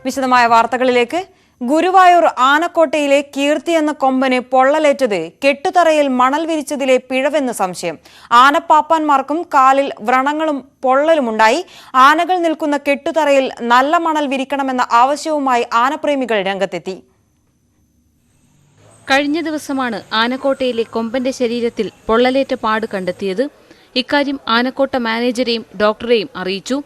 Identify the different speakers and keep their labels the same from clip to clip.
Speaker 1: വിശദമായ വാർത്തകളിലേക്ക്. ഗുരുവായൂർ ആനക്കോട്ടയിലെ കീർത്തി എന്ന കൊമ്പന് പൊള്ളലേറ്റത് കെട്ടുതറയിൽ മണൽ വിരിച്ചതിലെ പിഴവെന്ന് സംശയം. ആനപ്പാപ്പാന്മാർക്കും കാലിൽ വ്രണങ്ങളും പൊള്ളലുമുണ്ടായി. ആനകൾ നിൽക്കുന്ന കെട്ടുതറയിൽ നല്ല മണൽ വിരിക്കണമെന്ന ആവശ്യവുമായി ആനപ്രേമികൾ രംഗത്തെത്തി.
Speaker 2: കഴിഞ്ഞ ദിവസമാണ് ആനക്കോട്ടയിലെ കൊമ്പന്റെ ശരീരത്തിൽ പൊള്ളലേറ്റ പാട് കണ്ടെത്തിയത്. ഇക്കാര്യം ആനക്കോട്ട മാനേജരെയും ഡോക്ടറെയും അറിയിച്ചു.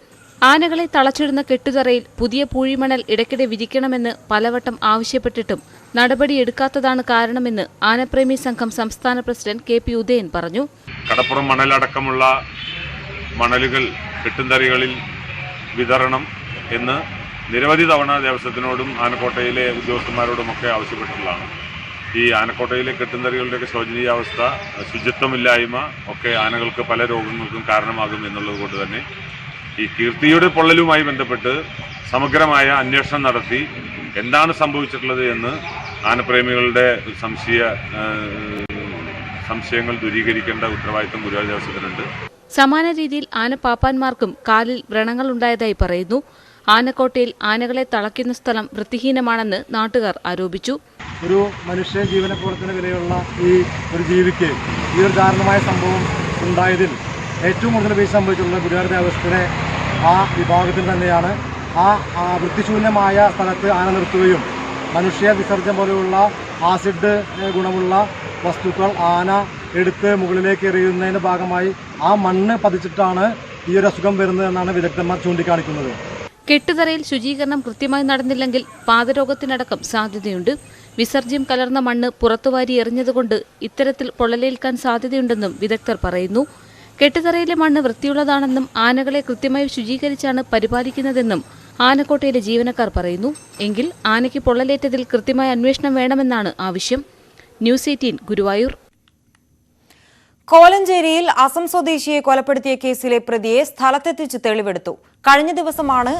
Speaker 2: ആനകളെ തളച്ചിടുന്ന കെട്ടുതറയിൽ പുതിയ പൂഴിമണൽ ഇടയ്ക്കിടെ വിരിക്കണമെന്ന് പലവട്ടം ആവശ്യപ്പെട്ടിട്ടും നടപടിയെടുക്കാത്തതാണ് കാരണമെന്ന് ആനപ്രേമി സംഘം സംസ്ഥാന പ്രസിഡന്റ് കെ പി ഉദയൻ പറഞ്ഞു.
Speaker 3: കടപ്പുറം മണലടക്കമുള്ള മണലുകൾ കെട്ടുതറകളിൽ വിതരണം എന്ന് നിരവധി തവണ ദേവസ്വത്തിനോടും ആനക്കോട്ടയിലെ ഉദ്യോഗസ്ഥന്മാരോടുമൊക്കെ ആവശ്യപ്പെട്ടിട്ടുള്ളതാണ്. ഈ ആനക്കോട്ടയിലെ കെട്ടുതറകളുടെയൊക്കെ ശോചനീയാവസ്ഥ, ശുചിത്വമില്ലായ്മ ഒക്കെ ആനകൾക്ക് പല രോഗങ്ങൾക്കും കാരണമാകും എന്നുള്ളത് കൊണ്ട് തന്നെ ഈ കീർത്തിയുടെ പൊള്ളലുമായി ബന്ധപ്പെട്ട് സമഗ്രമായ അന്വേഷണം നടത്തി എന്താണ് സംഭവിച്ചിട്ടുള്ളത് എന്ന് ആനപ്രേമികളുടെ സംശയങ്ങൾ ദൂരീകരിക്കേണ്ട ഉത്തരവാദിത്തം ഗുരുവായൂർ ദേവസ്വത്തിനുണ്ട്.
Speaker 2: സമാന രീതിയിൽ ആനപ്പാപ്പാന്മാർക്കും കാലിൽ വ്രണങ്ങൾ ഉണ്ടായതായി പറയുന്നു. ആനക്കോട്ടയിൽ ആനകളെ തളയ്ക്കുന്ന സ്ഥലം വൃത്തിഹീനമാണെന്ന് നാട്ടുകാർ ആരോപിച്ചു.
Speaker 4: ഒരു മനുഷ്യ ജീവനപ്പോഴത്തിന് വിലയുള്ള ഈ ഒരു ജീവിക്ക് ഈ ഒരു ദാരുണമായ സംഭവം ഉണ്ടായതിൽ ഏറ്റവും കൂടുതൽ വീഴ്ച സംഭവിച്ചിട്ടുള്ള ഗുരുവായൂർ ദേവസ്വത്തിലെ ആ വിഭാഗത്തിൽ തന്നെയാണ്. ആ വൃത്തിശൂന്യമായ സ്ഥലത്ത് ആന നിർത്തുകയും മനുഷ്യ വിസർജ്ജനം പോലെയുള്ള ആസിഡ് ഗുണമുള്ള വസ്തുക്കൾ ആന എടുത്ത് മുകളിലേക്ക് എറിയുന്നതിൻ്റെ ഭാഗമായി ആ മണ്ണ് പതിച്ചിട്ടാണ് ഈ ഒരു അസുഖം വരുന്നതെന്നാണ് വിദഗ്ധന്മാർ ചൂണ്ടിക്കാണിക്കുന്നത്.
Speaker 2: കെട്ടുതറയിൽ ശുചീകരണം കൃത്യമായി നടന്നില്ലെങ്കിൽ പാദരോഗത്തിനടക്കം സാധ്യതയുണ്ട്. വിസർജ്യം കലർന്ന മണ്ണ് പുറത്തുവാരി എറിഞ്ഞതുകൊണ്ട് ഇത്തരത്തിൽ പൊള്ളലേൽക്കാൻ സാധ്യതയുണ്ടെന്നും വിദഗ്ധർ പറയുന്നു. കെട്ടുതറയിലെ മണ്ണ് വൃത്തിയുള്ളതാണെന്നും ആനകളെ കൃത്യമായി ശുചീകരിച്ചാണ് പരിപാലിക്കുന്നതെന്നും ആനക്കോട്ടയിലെ ജീവനക്കാർ പറയുന്നു. എങ്കിൽ ആനയ്ക്ക് പൊള്ളലേറ്റതിൽ കൃത്യമായ അന്വേഷണം വേണമെന്നാണ് ആവശ്യം. ന്യൂസ് 18 ഗുരുവായൂർ.
Speaker 1: കോലഞ്ചേരിയിൽ അസം സ്വദേശിയെ കൊലപ്പെടുത്തിയ കേസിലെ പ്രതിയെ സ്ഥലത്തെത്തിച്ച് തെളിവെടുത്തു. കഴിഞ്ഞ ദിവസമാണ്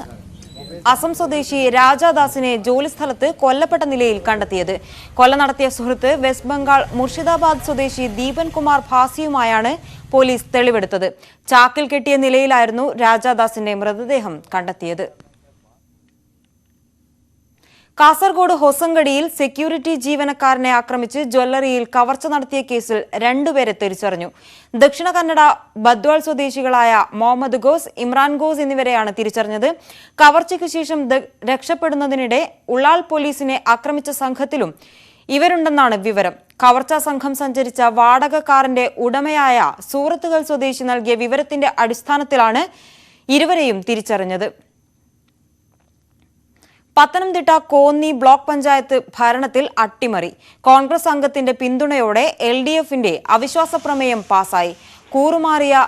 Speaker 1: അസം സ്വദേശി രാജാദാസിനെ ജോലിസ്ഥലത്ത് കൊല്ലപ്പെട്ട നിലയിൽ കണ്ടെത്തിയത്. കൊല നടത്തിയ സുഹൃത്ത് വെസ്റ്റ് ബംഗാൾ മുർഷിദാബാദ് സ്വദേശി ദീപൻ കുമാർ ഭാസിയുമായാണ് പോലീസ് തെളിവെടുത്തത്. ചാക്കിൽ കെട്ടിയ നിലയിലായിരുന്നു രാജാദാസിന്റെ മൃതദേഹം കണ്ടെത്തിയത്. കാസർഗോഡ് ഹൊസങ്കടിയിൽ സെക്യൂരിറ്റി ജീവനക്കാരനെ ആക്രമിച്ച് ജ്വല്ലറിയിൽ കവർച്ച നടത്തിയ കേസിൽ 2 പേരെ തിരിച്ചറിഞ്ഞു. ദക്ഷിണ കന്നഡ ബദ്വാൾ സ്വദേശികളായ മുഹമ്മദ് ഗോസ്, ഇമ്രാൻ ഗോസ് എന്നിവരെയാണ് തിരിച്ചറിഞ്ഞത്. കവർച്ചയ്ക്ക് ശേഷം രക്ഷപ്പെടുന്നതിനിടെ ഉള്ളാൾ പോലീസിനെ ആക്രമിച്ച സംഘത്തിലും ഇവരുണ്ടെന്നാണ് വിവരം. കവർച്ചാ സംഘം സഞ്ചരിച്ച വാടക കാറിന്റെ ഉടമയായ സൂറത്തുകൾ സ്വദേശി നൽകിയ വിവരത്തിന്റെ അടിസ്ഥാനത്തിലാണ് ഇരുവരെയും തിരിച്ചറിഞ്ഞത്. പത്തനംതിട്ട കോന്നി ബ്ലോക്ക് പഞ്ചായത്ത് ഭരണത്തിൽ അട്ടിമറി. കോൺഗ്രസ് അംഗത്തിന്റെ പിന്തുണയോടെ LDFന്റെ അവിശ്വാസ പ്രമേയം പാസായി. കൂറുമാറിയ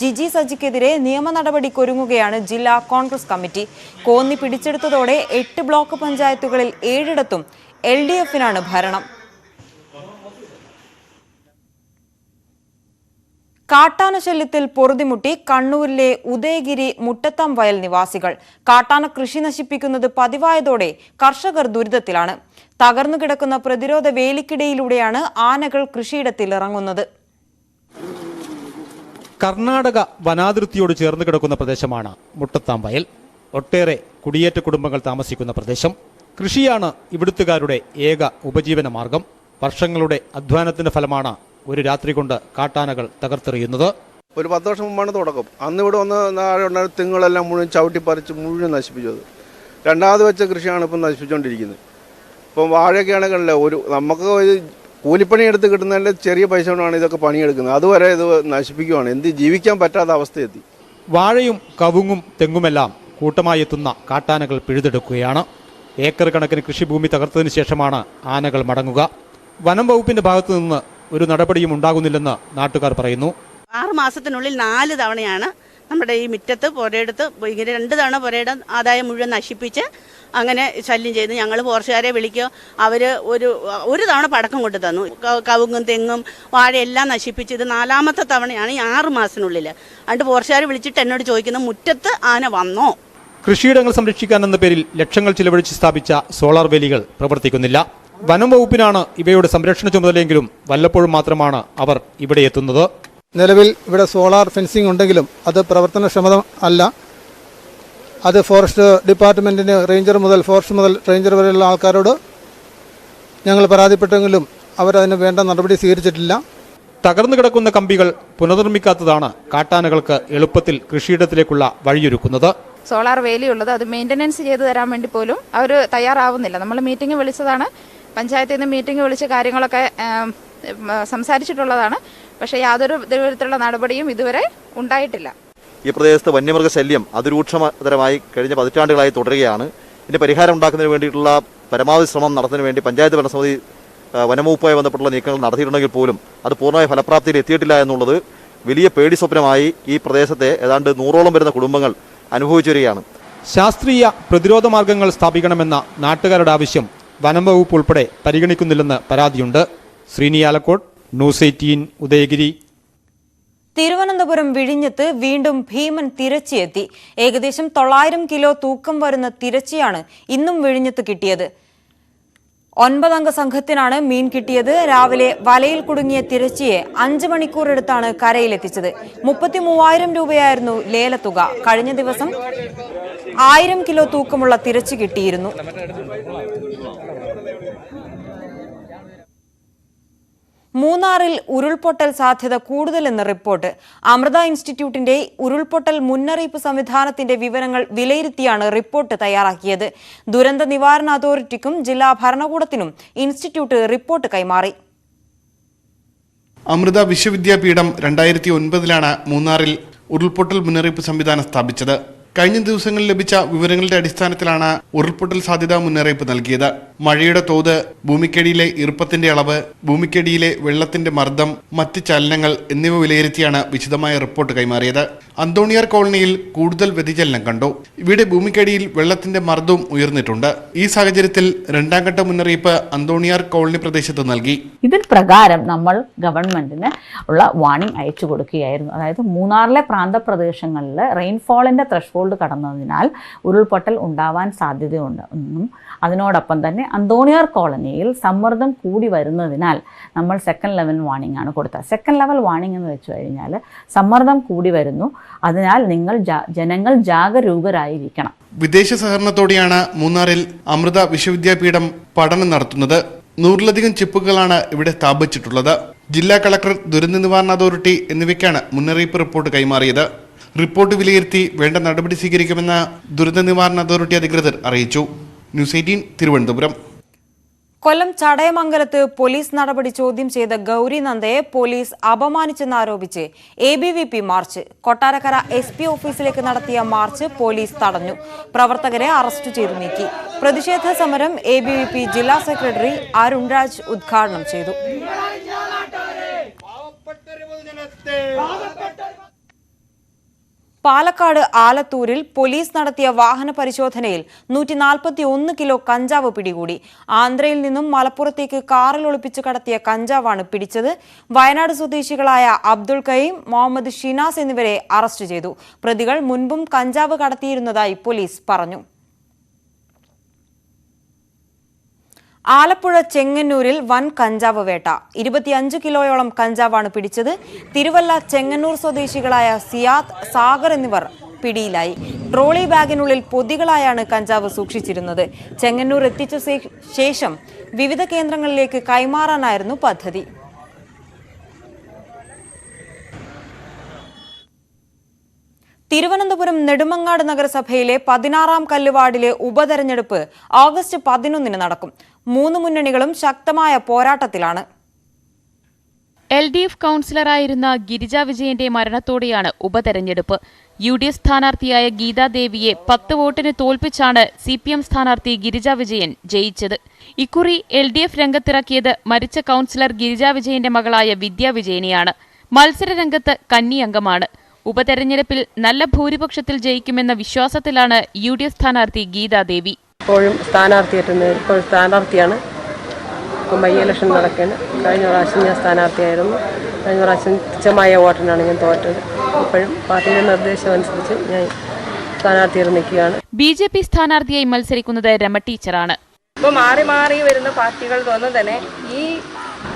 Speaker 1: ജിജി സജിക്കെതിരെ നിയമ നടപടിക്കൊരുങ്ങുകയാണ് ജില്ലാ കോൺഗ്രസ് കമ്മിറ്റി. കോന്നി പിടിച്ചെടുത്തതോടെ 8 ബ്ലോക്ക് പഞ്ചായത്തുകളിൽ 7ഇടത്തും LDFനാണ് ഭരണം. കാട്ടാനശല്യത്തിൽ പൊറുതിമുട്ടി കണ്ണൂരിലെ ഉദയഗിരി മുട്ടത്തം വയൽ നിവാസികൾ. കാട്ടാന കൃഷി നശിപ്പിക്കുന്നത് പതിവായതോടെ കർഷകർ ദുരിതത്തിലാണ്. തകർന്നു കിടക്കുന്ന പ്രതിരോധ വേലിക്കിടയിലൂടെയാണ് ആനകൾ കൃഷിയിടത്തിൽ ഇറങ്ങുന്നത്.
Speaker 5: കർണാടക വനാതിർത്തിയോട് ചേർന്ന് കിടക്കുന്ന പ്രദേശമാണ് മുട്ടത്താം വയൽ. ഒട്ടേറെ കുടിയേറ്റ കുടുംബങ്ങൾ താമസിക്കുന്ന പ്രദേശം. കൃഷിയാണ് ഇവിടുത്തുകാരുടെ ഏക ഉപജീവന മാർഗം. വർഷങ്ങളുടെ അധ്വാനത്തിന്റെ ഫലമാണ് ഒരു രാത്രി കൊണ്ട് കാട്ടാനകൾ തകർത്തെറിയുന്നത്.
Speaker 6: ഒരു 10 വർഷം മുമ്പാണ് തുടക്കം. അന്ന് ഇവിടെ വന്ന് തെങ്ങുകളെല്ലാം മുഴുവൻ ചവിട്ടിപ്പറിച്ച് മുഴുവൻ നശിപ്പിച്ചത്. രണ്ടാമത് വെച്ച കൃഷിയാണ് ഇപ്പം നശിപ്പിച്ചുകൊണ്ടിരിക്കുന്നത്. ഇപ്പം വാഴയൊക്കെയാണ് കണ്ടില്ല, നമുക്ക് കൂലിപ്പണി എടുത്ത് കിട്ടുന്നതിൻ്റെ ചെറിയ പൈസ കൊണ്ടാണ് ഇതൊക്കെ പണിയെടുക്കുന്നത്. അതുവരെ ഇത് നശിപ്പിക്കുകയാണ്. ജീവിക്കാൻ പറ്റാത്ത അവസ്ഥയെത്തി.
Speaker 5: വാഴയും കവുങ്ങും തെങ്ങുമെല്ലാം കൂട്ടമായി എത്തുന്ന കാട്ടാനകൾ പിഴുതെടുക്കുകയാണ്. ഏക്കർ കണക്കിന് കൃഷിഭൂമി തകർത്തതിന് ശേഷമാണ് ആനകൾ മടങ്ങുക. വനം വകുപ്പിന്റെ ഭാഗത്തു നിന്ന് ഒരു നടപടിയും ഉണ്ടാകുന്നില്ലെന്ന് നാട്ടുകാർ പറയുന്നു.
Speaker 7: 6 മാസത്തിനുള്ളിൽ 4 തവണയാണ് നമ്മുടെ ഈ മുറ്റത്ത് പുരയെടുത്ത് ഇങ്ങനെ 2 തവണ പുരയുടെ ആദായം മുഴുവൻ നശിപ്പിച്ച് അങ്ങനെ ശല്യം ചെയ്ത് ഞങ്ങൾ ഫോറസ്റ്റുകാരെ വിളിക്കുക. അവർ ഒരു തവണ പടക്കം കൊണ്ടു തന്നു. കവുങ്ങും തെങ്ങും വാഴയെല്ലാം നശിപ്പിച്ച് ഇത് 4ാമത്തെ തവണയാണ് ഈ 6 മാസത്തിനുള്ളിൽ. അതുകൊണ്ട് ഫോറസ്റ്റുകാർ വിളിച്ചിട്ട് എന്നോട് ചോദിക്കുന്നു, മുറ്റത്ത് ആന വന്നോ?
Speaker 5: കൃഷിയിടങ്ങൾ സംരക്ഷിക്കാനെന്ന പേരിൽ ലക്ഷങ്ങൾ ചിലവഴിച്ച് സ്ഥാപിച്ച സോളാർ വേലികൾ പ്രവർത്തിക്കുന്നില്ല. വനം വകുപ്പിനാണ് ഇവയുടെ സംരക്ഷണ ചുമതലയെങ്കിലും വല്ലപ്പോഴും മാത്രമാണ് അവർ ഇവിടെ എത്തുന്നത്.
Speaker 4: നിലവിൽ ഇവിടെ സോളാർ ഫെൻസിംഗ് ഉണ്ടെങ്കിലും അത് പ്രവർത്തനക്ഷമത അല്ല.
Speaker 8: അത് ഫോറസ്റ്റ് ഡിപ്പാർട്ട്മെൻറ്റിന് ഫോറസ്റ്റ് മുതൽ റേഞ്ചർ വരെയുള്ള ആൾക്കാരോട് ഞങ്ങൾ പരാതിപ്പെട്ടെങ്കിലും അവരതിന് വേണ്ട നടപടി സ്വീകരിച്ചിട്ടില്ല.
Speaker 5: തകർന്നു കിടക്കുന്ന കമ്പികൾ പുനർനിർമ്മിക്കാത്തതാണ് കാട്ടാനകൾക്ക് എളുപ്പത്തിൽ കൃഷിയിടത്തിലേക്കുള്ള വഴിയൊരുക്കുന്നത്.
Speaker 9: സോളാർ വേലിയുള്ളത് അത് മെയിൻ്റനൻസ് ചെയ്തു തരാൻ വേണ്ടി പോലും അവർ തയ്യാറാവുന്നില്ല. നമ്മൾ മീറ്റിംഗ് വിളിച്ചതാണ്, പഞ്ചായത്തിൽ നിന്ന് മീറ്റിംഗ് വിളിച്ച് കാര്യങ്ങളൊക്കെ സംസാരിച്ചിട്ടുള്ളതാണ്. പക്ഷേ യാതൊരു തരത്തിലുള്ള നടപടിയും ഇതുവരെ ഉണ്ടായിട്ടില്ല.
Speaker 10: ഈ പ്രദേശത്ത് വന്യമൃഗശല്യം അതിരൂക്ഷതരമായി കഴിഞ്ഞ പതിറ്റാണ്ടുകളായി തുടരുകയാണ്. ഇതിന് പരിഹാരം ഉണ്ടാക്കുന്നതിന് വേണ്ടിയിട്ടുള്ള പരമാവധി ശ്രമം നടത്തുന്നതിന് വേണ്ടി പഞ്ചായത്ത് ഭരണസമിതി വനംവകുപ്പുമായി ബന്ധപ്പെട്ടുള്ള നീക്കങ്ങൾ നടത്തിയിട്ടുണ്ടെങ്കിൽ പോലും അത് പൂർണ്ണമായ ഫലപ്രാപ്തിയിൽ എത്തിയിട്ടില്ല എന്നുള്ളത് വലിയ പേടി സ്വപ്നമായി ഈ പ്രദേശത്തെ ഏതാണ്ട് 100ഓളം വരുന്ന കുടുംബങ്ങൾ അനുഭവിച്ചു വരികയാണ്.
Speaker 5: ശാസ്ത്രീയ പ്രതിരോധ മാർഗങ്ങൾ സ്ഥാപിക്കണമെന്ന നാട്ടുകാരുടെ ആവശ്യം വനം വകുപ്പ് ഉൾപ്പെടെ പരിഗണിക്കുന്നില്ലെന്ന് പരാതിയുണ്ട്. ശ്രീനി ആലക്കോട്, ന്യൂസ് 18 ഉദയഗിരി.
Speaker 1: തിരുവനന്തപുരം വിഴിഞ്ഞത്ത് വീണ്ടും ഭീമൻ തിരച്ചിയെത്തി. ഏകദേശം 900 കിലോ തൂക്കം വരുന്ന തിരച്ചിയാണ് ഇന്നും വിഴിഞ്ഞത്ത് കിട്ടിയത്. 9 അംഗ സംഘത്തിനാണ് മീൻ കിട്ടിയത്. രാവിലെ വലയിൽ കുടുങ്ങിയ തിരച്ചിയെ 5 മണിക്കൂർ എടുത്താണ് കരയിലെത്തിച്ചത്. 33,000 രൂപയായിരുന്നു ലേലത്തുക. കഴിഞ്ഞ ദിവസം 1000 കിലോ തൂക്കമുള്ള തിരച്ചി കിട്ടിയിരുന്നു. മൂന്നാറിൽ ഉരുൾപൊട്ടൽ സാധ്യത കൂടുതലെന്ന് റിപ്പോർട്ട്. അമൃത ഇൻസ്റ്റിറ്റ്യൂട്ടിന്റെ ഉരുൾപൊട്ടൽ മുന്നറിയിപ്പ് സംവിധാനത്തിന്റെ വിവരങ്ങൾ വിലയിരുത്തിയാണ് റിപ്പോർട്ട് തയ്യാറാക്കിയത്. ദുരന്ത നിവാരണ അതോറിറ്റിക്കും ജില്ലാ ഭരണകൂടത്തിനും ഇൻസ്റ്റിറ്റ്യൂട്ട് റിപ്പോർട്ട് കൈമാറി.
Speaker 11: അമൃത വിശ്വവിദ്യാപീഠം 2009 മൂന്നാറിൽ ഉരുൾപൊട്ടൽ മുന്നറിയിപ്പ് സംവിധാനം സ്ഥാപിച്ചത്. കഴിഞ്ഞ ദിവസങ്ങളിൽ ലഭിച്ച വിവരങ്ങളുടെ അടിസ്ഥാനത്തിലാണ് ഉരുൾപൊട്ടൽ സാധ്യതാ മുന്നറിയിപ്പ് നൽകിയത്. മഴയുടെ തോത്, ഭൂമിക്കടിയിലെ ഈർപ്പത്തിന്റെ അളവ്, ഭൂമിക്കടിയിലെ വെള്ളത്തിന്റെ മർദ്ദം, മറ്റ് ചലനങ്ങൾ എന്നിവ വിലയിരുത്തിയാണ് വിശദമായ റിപ്പോർട്ട് കൈമാറിയത്. അന്തോണിയാർ കോളനിയിൽ കൂടുതൽ വ്യതിചലനം കണ്ടു. ഇവിടെ ഭൂമിക്കടിയിൽ വെള്ളത്തിന്റെ മർദ്ദവും ഉയർന്നിട്ടുണ്ട്. ഈ സാഹചര്യത്തിൽ 2ാം ഘട്ട മുന്നറിയിപ്പ് അന്തോണിയാർ കോളനി പ്രദേശത്ത് നൽകി.
Speaker 12: ഇതിൽ പ്രകാരം നമ്മൾ ഗവൺമെന്റിന് ഉള്ള വാർണിംഗ് അയച്ചു കൊടുക്കുകയായിരുന്നു. അതായത് മൂന്നാറിലെ പ്രാന്തപ്രദേശങ്ങളിൽ റെയിൻഫോളിന്റെ ത്രഷ്ഹോൾഡ് കടന്നതിനാൽ ഉരുൾപൊട്ടൽ ഉണ്ടാവാൻ സാധ്യതയുണ്ട് എന്നും അതിനോടൊപ്പം തന്നെ അന്തോണിയാർ കോളനിയിൽ സമ്മർദ്ദം കൂടി വരുന്നതിനാൽ നമ്മൾ 2nd ലെവൽ വാർണിംഗ് ആണ് കൊടുത്തത്. 2nd ലെവൽ വാർണിംഗ് എന്ന് വെച്ച് കഴിഞ്ഞാൽ സമ്മർദ്ദം കൂടി വരുന്നു, അതിനാൽ ജനങ്ങൾ ജാഗരൂകരായിരിക്കണം.
Speaker 11: വിദേശ സഹകരണത്തോടെയാണ് മൂന്നാറിൽ അമൃത വിശ്വവിദ്യാപീഠം പഠനം നടത്തുന്നത്. 100ലധികം ചിപ്പുകളാണ് ഇവിടെ സ്ഥാപിച്ചിട്ടുള്ളത്. ജില്ലാ കളക്ടർ, ദുരന്ത നിവാരണ അതോറിറ്റി എന്നിവയ്ക്കാണ് മുന്നറിയിപ്പ് റിപ്പോർട്ട് കൈമാറിയത്. റിപ്പോർട്ട് വിലയിരുത്തി വേണ്ട നടപടി സ്വീകരിക്കുമെന്ന് ദുരന്ത നിവാരണ അതോറിറ്റി അധികൃതർ അറിയിച്ചു. ന്യൂസ് 18 തിരുവനന്തപുരം.
Speaker 1: കൊല്ലം ചടയമംഗലത്ത് പോലീസ് നടപടി ചോദ്യം ചെയ്ത ഗൗരി നന്ദയെ പോലീസ് അപമാനിച്ചെന്നാരോപിച്ച് ABVP മാർച്ച്. കൊട്ടാരക്കര SP ഓഫീസിലേക്ക് നടത്തിയ മാർച്ച് പോലീസ് തടഞ്ഞു. പ്രവർത്തകരെ അറസ്റ്റ് ചെയ്തു നീക്കി. പ്രതിഷേധ സമരം ABVP ജില്ലാ സെക്രട്ടറി അരുൺ രാജ് ഉദ്ഘാടനം ചെയ്തു. പാലക്കാട് ആലത്തൂരിൽ പോലീസ് നടത്തിയ വാഹന പരിശോധനയിൽ 141 കിലോ കഞ്ചാവ് പിടികൂടി. ആന്ധ്രയിൽ നിന്നും മലപ്പുറത്തേക്ക് കാറിൽ ഒളിപ്പിച്ച് കടത്തിയ കഞ്ചാവാണ് പിടിച്ചത്. വയനാട് സ്വദേശികളായ അബ്ദുൾ കരീം, മുഹമ്മദ് ഷിനാസ് എന്നിവരെ അറസ്റ്റ് ചെയ്തു. പ്രതികൾ മുൻപും കഞ്ചാവ് കടത്തിയിരുന്നതായി പോലീസ് പറഞ്ഞു. ആലപ്പുഴ ചെങ്ങന്നൂരിൽ വൻ കഞ്ചാവ് വേട്ട. 25 കിലോയോളം കഞ്ചാവാണ് പിടിച്ചത്. തിരുവല്ല ചെങ്ങന്നൂർ സ്വദേശികളായ സിയാദ്, സാഗർ എന്നിവർ പിടിയിലായി. ട്രോളി ബാഗിനുള്ളിൽ പൊതികളായാണ് കഞ്ചാവ് സൂക്ഷിച്ചിരുന്നത്. ചെങ്ങന്നൂർ എത്തിച്ച ശേഷം വിവിധ കേന്ദ്രങ്ങളിലേക്ക് കൈമാറാനായിരുന്നു പദ്ധതി. തിരുവനന്തപുരം നെടുമങ്ങാട് നഗരസഭയിലെ 16ാം കല്ലുവാർഡിലെ ഉപതെരഞ്ഞെടുപ്പ് ഓഗസ്റ്റ് 11 നടക്കും. 3 മുന്നണികളും ശക്തമായ പോരാട്ടത്തിലാണ്.
Speaker 2: LDF കൗൺസിലറായിരുന്ന ഗിരിജ വിജയന്റെ മരണത്തോടെയാണ് ഉപതെരഞ്ഞെടുപ്പ്. UDF സ്ഥാനാർത്ഥിയായ ഗീതാദേവിയെ 10 വോട്ടിന് തോൽപ്പിച്ചാണ് CPM സ്ഥാനാർത്ഥി ഗിരിജ വിജയൻ ജയിച്ചത്. ഇക്കുറി LDF രംഗത്തിറക്കിയത് മരിച്ച കൗൺസിലർ ഗിരിജ വിജയന്റെ മകളായ വിദ്യാ വിജയനെയാണ്. മത്സരരംഗത്ത് കന്നി അംഗമാണ്. ഉപതെരഞ്ഞെടുപ്പിൽ നല്ല ഭൂരിപക്ഷത്തിൽ ജയിക്കുമെന്ന വിശ്വാസത്തിലാണ് UDF സ്ഥാനാർത്ഥി ഗീതാദേവി.
Speaker 13: ഇപ്പോഴും സ്ഥാനാർത്ഥിയാണ്. ഇപ്പം ബൈ ഇലക്ഷൻ നടക്കുകയാണ്. കഴിഞ്ഞ പ്രാവശ്യം ഞാൻ സ്ഥാനാർത്ഥിയായിരുന്നു. കഴിഞ്ഞ പ്രാവശ്യം തുച്ഛമായ വോട്ടിനാണ് ഞാൻ തോറ്റത്. ഇപ്പോഴും പാർട്ടിയുടെ നിർദ്ദേശം അനുസരിച്ച് ഞാൻ സ്ഥാനാർത്ഥിയായി നിൽക്കുകയാണ്.
Speaker 2: BJP സ്ഥാനാർത്ഥിയായി മത്സരിക്കുന്നത് രമ ടീച്ചറാണ്.
Speaker 13: ഇപ്പോൾ മാറി മാറി വരുന്ന പാർട്ടികൾ ഒന്നും തന്നെ ഈ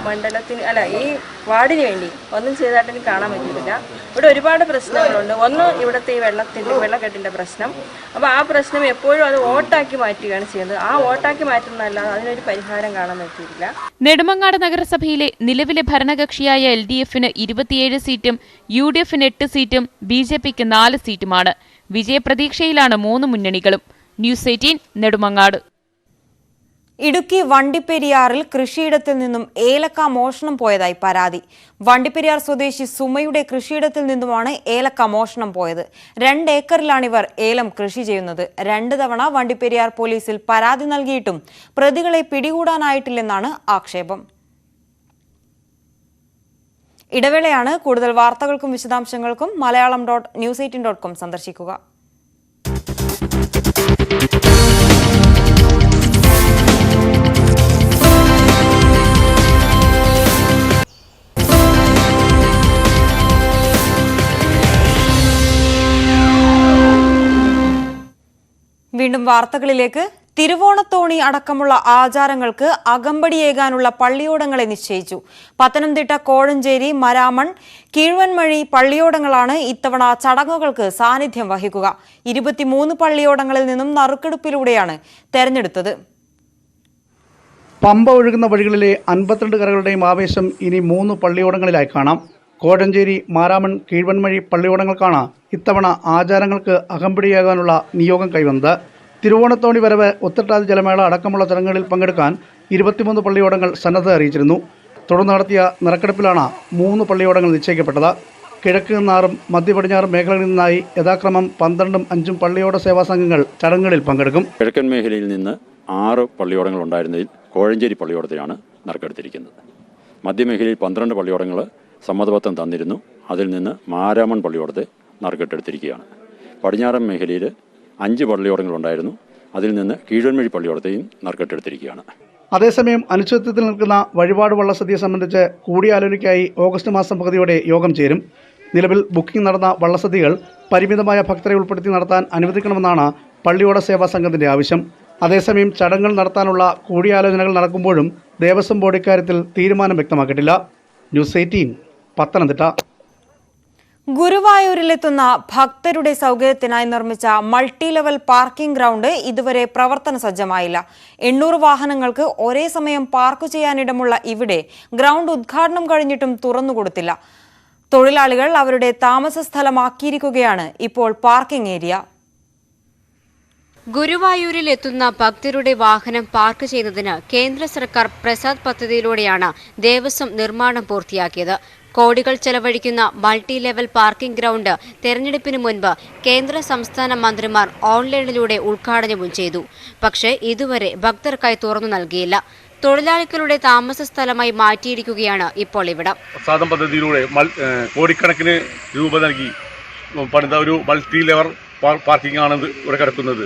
Speaker 13: മണ്ഡലത്തിന് അല്ല ഈ വാർഡിന് വേണ്ടി ഒന്നും ചെയ്തതായിട്ട് എനിക്ക് കാണാൻ പറ്റിയിട്ടില്ല. ഇവിടെ ഒരുപാട് പ്രശ്നങ്ങളുണ്ട്. ഒന്ന് ഇവിടുത്തെ ഈ വെള്ളക്കെട്ടിൻ്റെ പ്രശ്നം. അപ്പോൾ ആ പ്രശ്നം എപ്പോഴും അത് വോട്ടാക്കി മാറ്റുകയാണ് ചെയ്യുന്നത്. ആ വോട്ടാക്കി മാറ്റുന്നതല്ലാതെ അതിനൊരു പരിഹാരം കാണാൻ പറ്റിയിട്ടില്ല.
Speaker 2: നെടുമങ്ങാട് നഗരസഭയിലെ നിലവിലെ ഭരണകക്ഷിയായ LDF-ന് 27 സീറ്റും UDF-ന് 8 സീറ്റും BJP-ക്ക് 4 സീറ്റുമാണ്. വിജയപ്രതീക്ഷയിലാണ് 3 മുന്നണികളും. ന്യൂസ് 18 നെടുമങ്ങാട്.
Speaker 1: ഇടുക്കി വണ്ടിപ്പെരിയാറിൽ കൃഷിയിടത്തിൽ നിന്നും ഏലക്ക മോഷണം പോയതായി പരാതി. വണ്ടിപ്പെരിയാർ സ്വദേശി സുമയുടെ കൃഷിയിടത്തിൽ നിന്നുമാണ് ഏലക്ക മോഷണം പോയത്. 2 ഏക്കറിലാണിവർ ഏലം കൃഷി ചെയ്യുന്നത്. 2 തവണ വണ്ടിപ്പെരിയാർ പോലീസിൽ പരാതി നൽകിയിട്ടും പ്രതികളെ പിടികൂടാനായിട്ടില്ലെന്നാണ് ആക്ഷേപം. ഇടവേളയാണ്. കൂടുതൽ വാർത്തകൾക്കും വിശദാംശങ്ങൾക്കും malayalam.news18.com സന്ദർശിക്കുക. വീണ്ടും വാർത്തകളിലേക്ക്. തിരുവോണത്തോണി അടക്കമുള്ള ആചാരങ്ങൾക്ക് അകമ്പടിയേകാനുള്ള പള്ളിയോടങ്ങളെ നിശ്ചയിച്ചു. പത്തനംതിട്ട കോഴഞ്ചേരി, മരാമൺ, കീഴ്വൻമഴി പള്ളിയോടങ്ങളാണ് ഇത്തവണ ചടങ്ങുകൾക്ക് സാന്നിധ്യം വഹിക്കുക. 23 പള്ളിയോടങ്ങളിൽ നിന്നും നറുക്കെടുപ്പിലൂടെയാണ് തെരഞ്ഞെടുത്തത്.
Speaker 14: പമ്പ ഒഴുകുന്ന വഴികളിലെ 52 കരകളുടെയും ആവേശം ഇനി 3 പള്ളിയോടങ്ങളിലായി കാണാം. കോഴഞ്ചേരി, മാരാമൺ, കീഴ്വൻമഴി പള്ളിയോടങ്ങൾക്കാണ് ഇത്തവണ ആചാരങ്ങൾക്ക് അകമ്പടിയാകാനുള്ള നിയോഗം കൈവന്നത്. തിരുവോണത്തോണി വരവ്, ഉത്രട്ടാതി ജലമേള അടക്കമുള്ള ചടങ്ങുകളിൽ പങ്കെടുക്കാൻ 23 പള്ളിയോടങ്ങൾ സന്നദ്ധത അറിയിച്ചിരുന്നു. തുടർന്ന് നടത്തിയ നറുക്കെടുപ്പിലാണ് 3 പള്ളിയോടങ്ങൾ നിശ്ചയിക്കപ്പെട്ടത്. കിഴക്ക് നിന്നാറും മധ്യ പടിഞ്ഞാറും മേഖലകളിൽ നിന്നായി യഥാക്രമം 12ഉം 5ഉം പള്ളിയോട സേവാ സംഘങ്ങൾ ചടങ്ങുകളിൽ പങ്കെടുക്കും.
Speaker 15: കിഴക്കൻ മേഖലയിൽ നിന്ന് 6 പള്ളിയോടങ്ങൾ ഉണ്ടായിരുന്നതിൽ കോഴഞ്ചേരി പള്ളിയോടത്തിലാണ് നറുക്കെടുത്തിരിക്കുന്നത്. മധ്യമേഖലയിൽ 12 പള്ളിയോടങ്ങൾ സമ്മതപത്രം തന്നിരുന്നു. അതിൽ നിന്ന് മാരാമൺ പള്ളിയോടത്തെ നറുക്കെട്ടെടുത്തിരിക്കുകയാണ്. പടിഞ്ഞാറൻ മേഖലയിൽ 5 പള്ളിയോടങ്ങളുണ്ടായിരുന്നു. അതിൽ നിന്ന് കീഴ്വൻമഴി പള്ളിയോടത്തെയും നറുക്കെട്ടെടുത്തിരിക്കുകയാണ്.
Speaker 14: അതേസമയം അനിശ്ചിതത്വത്തിൽ നിൽക്കുന്ന വഴിപാട് വള്ളസദ്യ സംബന്ധിച്ച് കൂടിയാലോചനയ്ക്കായി ഓഗസ്റ്റ് മാസം പകുതിയോടെ യോഗം ചേരും. നിലവിൽ ബുക്കിംഗ് നടന്ന വള്ളസദ്യകൾ പരിമിതമായ ഭക്തരെ ഉൾപ്പെടുത്തി നടത്താൻ അനുവദിക്കണമെന്നാണ് പള്ളിയോട സേവാ സംഘത്തിന്റെ ആവശ്യം. അതേസമയം ചടങ്ങുകൾ നടത്താനുള്ള കൂടിയാലോചനകൾ നടക്കുമ്പോഴും ദേവസ്വം ബോർഡ് ഇക്കാര്യത്തിൽ തീരുമാനം വ്യക്തമാക്കിയിട്ടില്ല. ന്യൂസ് 18 പത്തനംതിട്ട.
Speaker 1: ഗുരുവായൂരിലെത്തുന്ന ഭക്തരുടെ സൗകര്യത്തിനായി നിർമ്മിച്ച മൾട്ടി ലെവൽ പാർക്കിംഗ് ഗ്രൗണ്ട് ഇതുവരെ പ്രവർത്തന സജ്ജമായില്ല. 800 വാഹനങ്ങൾക്ക് ഒരേ സമയം പാർക്ക് ചെയ്യാനിടമുള്ള ഇവിടെ ഗ്രൗണ്ട് ഉദ്ഘാടനം കഴിഞ്ഞിട്ടും തുറന്നുകൊടുത്തില്ല. തൊഴിലാളികൾ അവരുടെ താമസ സ്ഥലമാക്കിയിരിക്കുകയാണ് ഇപ്പോൾ പാർക്കിംഗ് ഏരിയ.
Speaker 16: ഗുരുവായൂരിൽ എത്തുന്ന ഭക്തരുടെ വാഹനം പാർക്ക് ചെയ്യുന്നതിന് കേന്ദ്ര സർക്കാർ പ്രസാദ് പദ്ധതിയിലൂടെയാണ് ദേവസ്വം നിർമ്മാണം പൂർത്തിയാക്കിയത്. കോടികൾ ചെലവഴിക്കുന്ന മൾട്ടി ലെവൽ പാർക്കിംഗ് ഗ്രൗണ്ട് തെരഞ്ഞെടുപ്പിന് മുൻപ് കേന്ദ്ര സംസ്ഥാന മന്ത്രിമാർ ഓൺലൈനിലൂടെ ഉദ്ഘാടനവും ചെയ്തു. പക്ഷേ ഇതുവരെ ഭക്തർക്കായി തുറന്നു നൽകിയില്ല. തൊഴിലാളികളുടെ താമസ സ്ഥലമായി മാറ്റിയിരിക്കുകയാണ് ഇപ്പോൾ ഇവിടം.
Speaker 3: പ്രസാദം പദ്ധതിയിലൂടെ കോടിക്കണക്കിന് രൂപ നൽകി പണിത ഒരു മൾട്ടി ലെവൽ പാർക്കിംഗ് ആണ് ഇവിടെ കിടക്കുന്നത്.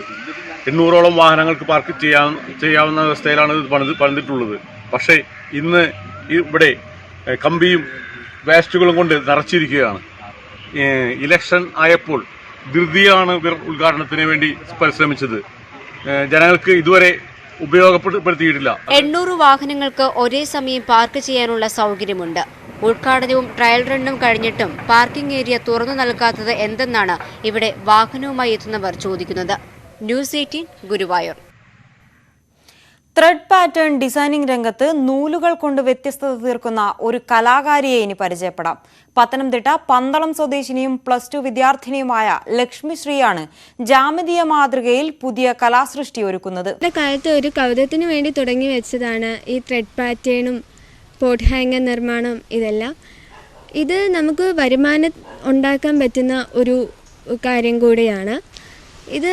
Speaker 3: 800ഓളം വാഹനങ്ങൾക്ക് പാർക്ക് ചെയ്യാവുന്ന വ്യവസ്ഥയിലാണ് ഇത് പണിതിട്ടുള്ളത്. പക്ഷേ ഇന്ന് ഇവിടെ കമ്പിയും വേസ്റ്റുകളും കൊണ്ട് നിറച്ചിരിക്കുകയാണ്. ഇലക്ഷൻ ആയപ്പോൾ ധൃതിയാണ് ഇവർ ഉദ്ഘാടനത്തിന് വേണ്ടി പരിശ്രമിച്ചത്. ജനങ്ങൾക്ക് ഇതുവരെ ഉപയോഗപ്പെടുത്തിയിട്ടില്ല.
Speaker 16: 800 വാഹനങ്ങൾക്ക് ഒരേ സമയം പാർക്ക് ചെയ്യാനുള്ള സൗകര്യമുണ്ട്. ഉദ്ഘാടനവും ട്രയൽ റണ്ണും കഴിഞ്ഞിട്ടും പാർക്കിംഗ് ഏരിയ തുറന്നു നൽകാത്തത് എന്തെന്നാണ് ഇവിടെ വാഹനവുമായി എത്തുന്നവർ ചോദിക്കുന്നത്. News 18 Guruvayur.
Speaker 1: Thread pattern designing രംഗത്ത് നൂലുകൾ കൊണ്ട് വ്യത്യസ്തത തീർക്കുന്ന ഒരു കലാകാരിയെ ഇനി പരിചയപ്പെടാം. പത്തനംതിട്ട പന്തളം സ്വദേശിനിയും +2 വിദ്യാർത്ഥിനിയുമായ ലക്ഷ്മി ശ്രീയാണ് ജാമിതീയ മാതൃകയിൽ പുതിയ കലാസൃഷ്ടി ഒരുക്കുന്നത്.
Speaker 17: കാലത്ത് ഒരു കൗതുകത്തിന് വേണ്ടി തുടങ്ങി വെച്ചതാണ് ഈ ത്രെഡ് പാറ്റേണും പോട്ട് ഹാങ്ങർ നിർമ്മാണം. ഇതെല്ലാം ഇത് നമുക്ക് വരുമാനം ഉണ്ടാക്കാൻ പറ്റുന്ന ഒരു കാര്യം കൂടിയാണ്. ഇത്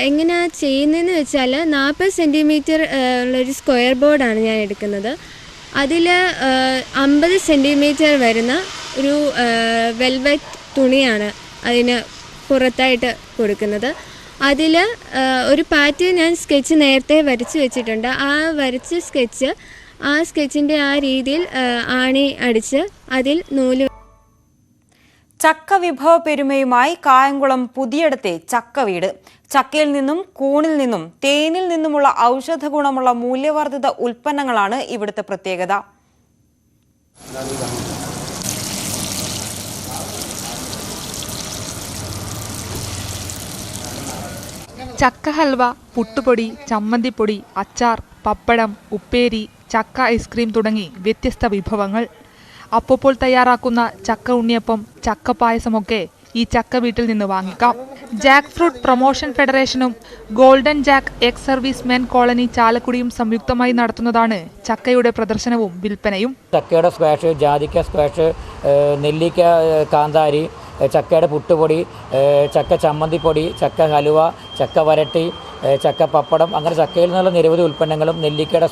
Speaker 17: എങ്ങനെയാണ് ചെയ്യുന്നതെന്ന് വെച്ചാൽ 40 സെൻറ്റിമീറ്റർ ഉള്ളൊരു സ്ക്വയർ ബോർഡാണ് ഞാൻ എടുക്കുന്നത്. അതിൽ 50 സെൻറ്റിമീറ്റർ വരുന്ന ഒരു വെൽവെറ്റ് തുണിയാണ് അതിന് പുറത്തായിട്ട് കൊടുക്കുന്നത്. അതിൽ ഒരു പാറ്റേൺ ഞാൻ സ്കെച്ച് നേരത്തെ വരച്ച് വെച്ചിട്ടുണ്ട്. ആ വരച്ച സ്കെച്ച് ആ സ്കെച്ചിൻ്റെ ആ രീതിയിൽ ആണി അടിച്ച് അതിൽ നൂല്.
Speaker 1: ചക്ക വിഭവ പെരുമയുമായി കായംകുളം പുതിയടത്തെ ചക്ക വീട്. ചക്കയിൽ നിന്നും കൂണിൽ നിന്നും തേനിൽ നിന്നുമുള്ള ഔഷധ ഗുണമുള്ള മൂല്യവർദ്ധിത ഉൽപ്പന്നങ്ങളാണ് ഇവിടുത്തെ പ്രത്യേകത.
Speaker 18: ചക്ക ഹൽവ, പുട്ടുപൊടി, ചമ്മന്തിപ്പൊടി, അച്ചാർ, പപ്പടം, ഉപ്പേരി, ചക്ക ഐസ്ക്രീം തുടങ്ങി വ്യത്യസ്ത വിഭവങ്ങൾ. അപ്പോൾ തയ്യാറാക്കുന്ന ചക്ക ഉണ്ണിയപ്പം, ചക്ക പായസമൊക്കെ ഈ ചക്ക വീട്ടിൽ നിന്ന് വാങ്ങിക്കാം. ജാക്ക് ഫ്രൂട്ട് പ്രൊമോഷൻ ഫെഡറേഷനും golden jack ex service men colony ചാലക്കുടിയും സംയുക്തമായി നടത്തുന്നതാണ് ചക്കയുടെ പ്രദർശനവും വിൽപ്പനയും.
Speaker 19: ചക്കയുടെ സ്ക്വാഷ്, ജാതിക്ക സ്ക്വാഷ്, നെല്ലിക്ക കാന്താരി, ചക്കയുടെ പുട്ടുപൊടി, ചക്ക ചമ്മന്തിപ്പൊടി, ചക്ക ഹലുവ, ചക്ക വരട്ടി, ചക്ക പപ്പടം, അങ്ങനെ ചക്കയിൽ നിന്നുള്ള നിരവധി ഉൽപ്പന്നങ്ങളും, നെല്ലിക്കയുടെ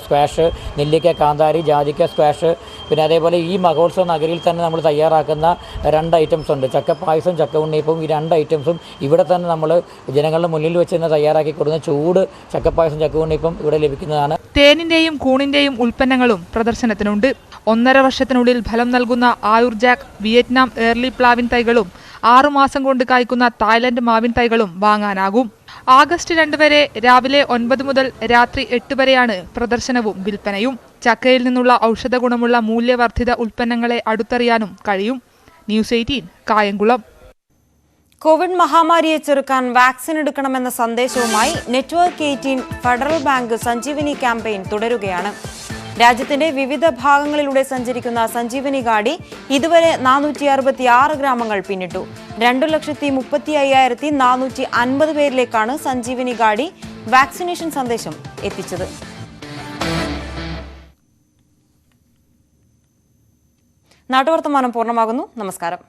Speaker 19: സ്ക്വാഷ്, നെല്ലിക്ക കാന്താരി, ജാതിക്ക സ്ക്വാഷ്, പിന്നെ അതേപോലെ ഈ മഹോത്സവ നഗരിയിൽ തന്നെ നമ്മൾ തയ്യാറാക്കുന്ന 2 ഐറ്റംസ് ഉണ്ട്. ചക്ക പായസം, ചക്ക ഉണ്ണിയപ്പവും. ഈ 2 ഐറ്റംസും ഇവിടെ തന്നെ നമ്മൾ ജനങ്ങളുടെ മുന്നിൽ വെച്ച് തന്നെ തയ്യാറാക്കി കൊടുക്കുന്ന ചൂട് ചക്കപ്പായസം, ചക്ക ഉണ്ണിയപ്പം ഇവിടെ ലഭിക്കുന്നതാണ്.
Speaker 18: തേനിന്റെയും കൂണിന്റെയും ഉൽപ്പന്നങ്ങളും പ്രദർശനത്തിനുണ്ട്. 1.5 വർഷത്തിനുള്ളിൽ ഫലം നൽകുന്ന ആയുർ ജാക്ക്, വിയറ്റ്നാം ഏർലി പ്ലാവിൻ തൈകളും 6 മാസം കൊണ്ട് കായ്ക്കുന്ന തായ്ലൻഡ് മാവിൻ തൈകളും വാങ്ങാനാകും. ആഗസ്റ്റ് 2 വരെ രാവിലെ 9 മുതൽ രാത്രി 8 വരെയാണ് പ്രദർശനവും വിൽപ്പനയും. ചക്കയിൽ നിന്നുള്ള ഔഷധ ഗുണമുള്ള മൂല്യവർദ്ധിത ഉൽപ്പന്നങ്ങളെ അടുത്തറിയാനും കഴിയും. ന്യൂസ് 18 കായംകുളം.
Speaker 1: കോവിഡ് മഹാമാരിയെ ചെറുക്കാൻ വാക്സിൻ എടുക്കണമെന്ന സന്ദേശവുമായി network 18 federal bank Sanjeevani campaign തുടരുകയാണ്. രാജ്യത്തിന്റെ വിവിധ ഭാഗങ്ങളിലൂടെ സഞ്ചരിക്കുന്ന സഞ്ജീവനി ഗാഡി ഇതുവരെ 466 ഗ്രാമങ്ങൾ പിന്നിട്ടു. 2,35,450 പേരിലേക്കാണ് സഞ്ജീവനി ഗാഡി വാക്സിനേഷൻ സന്ദേശം എത്തിച്ചത്. നാട്ടുവർത്തമാനം പൂർണ്ണമാകുന്നു. നമസ്കാരം.